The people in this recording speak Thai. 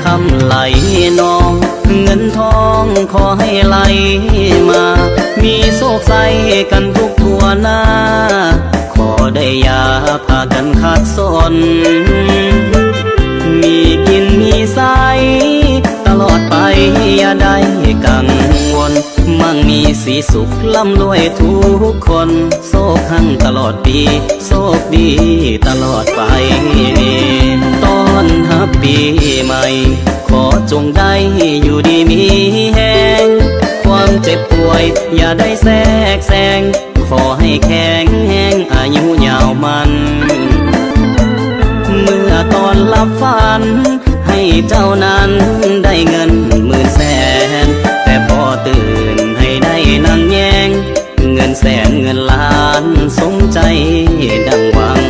คำไหลนองเงินทองขอให้ไหลมามีโศกใสกันทุกทั่วหน้าขอได้อย่าพากันขาดสนมีกินมีใสตลอดไปอย่าได้กังวลมั่งมีสีสุขร่ำรวยทุกคนโชคหั่งตลอดปีโชคดีตลอดไปต้อนรับปีใหม่ขอจงได้อยู่ดีมีแหงความเจ็บป่วยอย่าได้แทรกแซงขอให้แข็งแรงอายุยาวมันเมื่อตอนหลับฝันให้เจ้านั้นได้เงินหมื่นแสนแต่พอตื่นให้ได้นั่งแยงเงินแสนเงินล้านสมใจดังหวัง